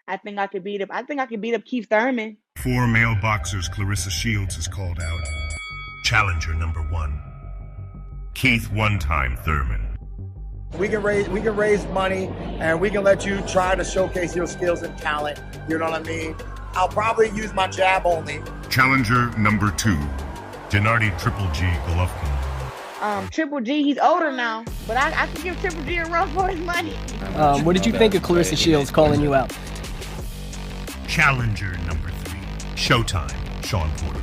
I think I could beat up Keith Thurman. Four male boxers Clarissa Shields has called out. Challenger number one, Keith One-Time Thurman. We can raise money, and we can let you try to showcase your skills and talent. You know what I mean? I'll probably use my jab only. Challenger number two, Gennady Triple G Golovkin. Triple G, he's older now, but I can give Triple G a run for his money. What did you think of Clarissa Shields calling you out? Challenger number three, Showtime Sean Porter.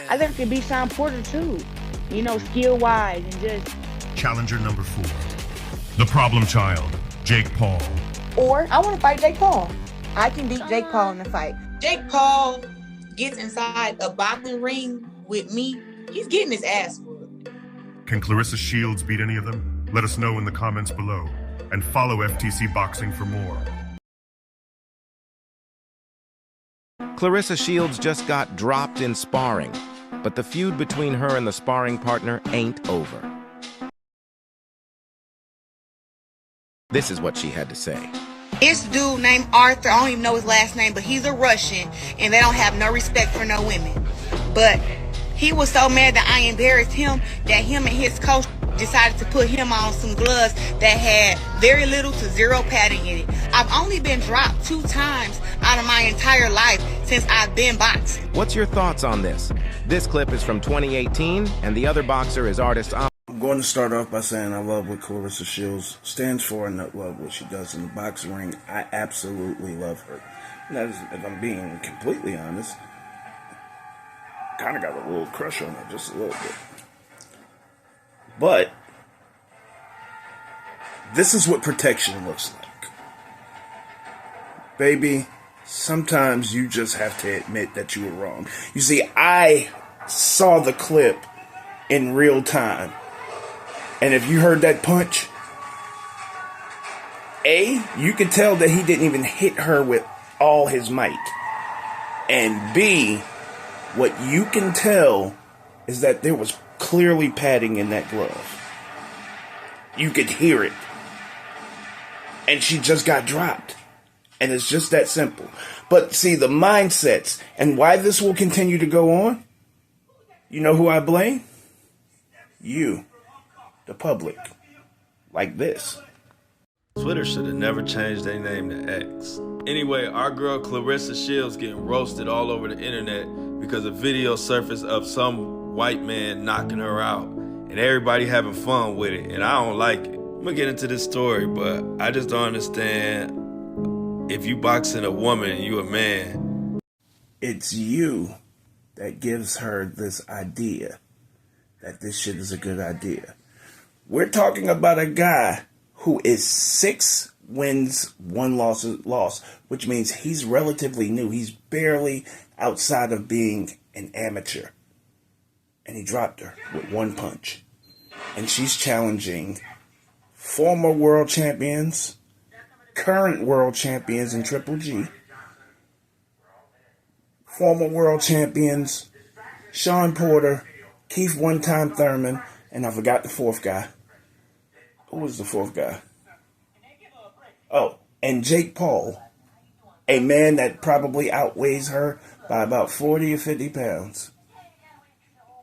I think it could be Sean Porter too. You know, skill-wise and just... Challenger number four, the problem child, Jake Paul. Or I want to fight Jake Paul. I can beat Jake Paul in the fight. Jake Paul gets inside a boxing ring with me, he's getting his ass whooped. Can Clarissa Shields beat any of them? Let us know in the comments below. And follow FTC Boxing for more. Clarissa Shields just got dropped in sparring, but the feud between her and the sparring partner ain't over. This is what she had to say. This dude named Arthur, I don't even know his last name, but he's a Russian, and they don't have no respect for no women. But he was so mad that I embarrassed him that him and his coach decided to put him on some gloves that had very little to zero padding in it. I've only been dropped 2 times out of my entire life since I've been boxing. What's your thoughts on this? This clip is from 2018, and the other boxer is artist I'm going to start off by saying I love what Clarissa Shields stands for and I love what she does in the boxing ring. I absolutely love her. And that is, if I'm being completely honest, kind of got a little crush on her, just a little bit. But this is what protection looks like. Baby, sometimes you just have to admit that you were wrong. You see, I saw the clip in real time. And if you heard that punch, A, you could tell that he didn't even hit her with all his might. And B, what you can tell is that there was clearly padding in that glove. You could hear it. And she just got dropped. And it's just that simple. But see, the mindsets and why this will continue to go on, you know who I blame? You. The public. Like this. Twitter should have never changed their name to X. Anyway, our girl Clarissa Shields getting roasted all over the internet because a video surfaced of some white man knocking her out. And everybody having fun with it, and I don't like it. I'm gonna get into this story, but I just don't understand if you boxing a woman and you a man. It's you that gives her this idea that this shit is a good idea. We're talking about a guy who is 6 wins, 1 loss, which means he's relatively new. He's barely outside of being an amateur. And he dropped her with 1 punch. And she's challenging former world champions, current world champions in Triple G, former world champions, Sean Porter, Keith One-Time Thurman, and I forgot the 4th guy. Who was the 4th guy? Oh, and Jake Paul, a man that probably outweighs her by about 40 or 50 pounds.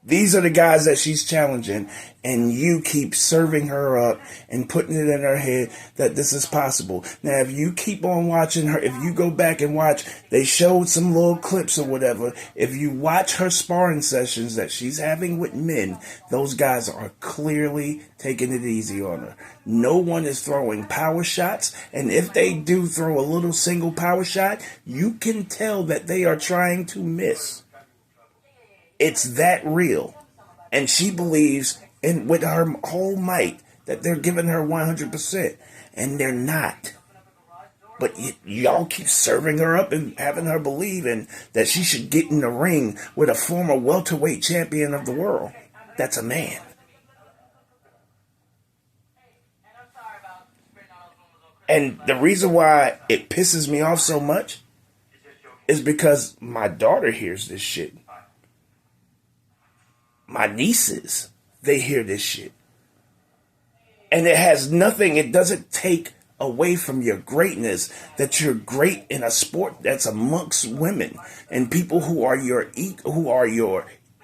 These are the guys that she's challenging, and you keep serving her up and putting it in her head that this is possible. Now, if you keep on watching her, if you go back and watch, they showed some little clips or whatever. If you watch her sparring sessions that she's having with men, those guys are clearly taking it easy on her. No one is throwing power shots, and if they do throw a little single power shot, you can tell that they are trying to miss. It's that real. And she believes in with her whole might that they're giving her 100%. And they're not. But y'all keep serving her up and having her believe in that she should get in the ring with a former welterweight champion of the world. That's a man. And the reason why it pisses me off so much is because my daughter hears this shit. My nieces, they hear this shit. And it has nothing, it doesn't take away from your greatness, that you're great in a sport that's amongst women and people who are your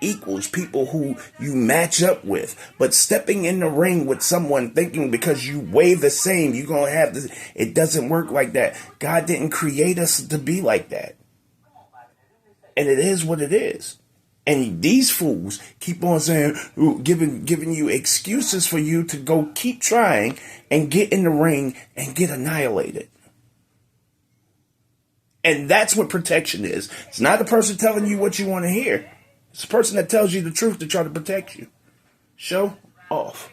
equals, people who you match up with. But stepping in the ring with someone thinking because you weigh the same, you're going to have this, it doesn't work like that. God didn't create us to be like that. And it is what it is. And these fools keep on saying, giving you excuses for you to go keep trying and get in the ring and get annihilated. And that's what protection is. It's not the person telling you what you want to hear. It's the person that tells you the truth to try to protect you. Show off.